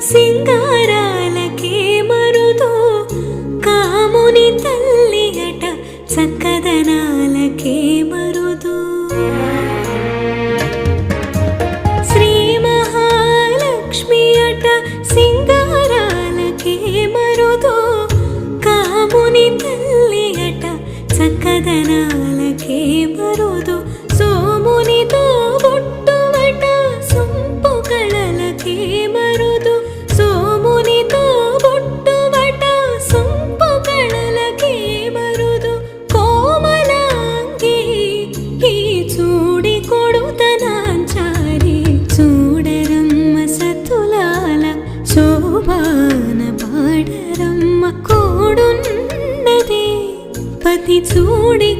సింగారాలకే మరుదు కాముని తల్లి అట చక్కదనాలకే మరుదు శ్రీ మహాలక్ష్మి అట సింగారాలకే మరుదు కాముని తల్లి అట చక్కదనాలకే మరుదు సోమునితో బొట్టువట సొంపు కళలకే మరుదు సోమునితో బొట్టువట సొంపు కళలకే మరుదు కోమలాంగి ఈ చూడి కొడుతనాంచారి చూడరమ్మ సతులాల శోభాన పాడరమ్మ కోడున్నదే పతి చూడి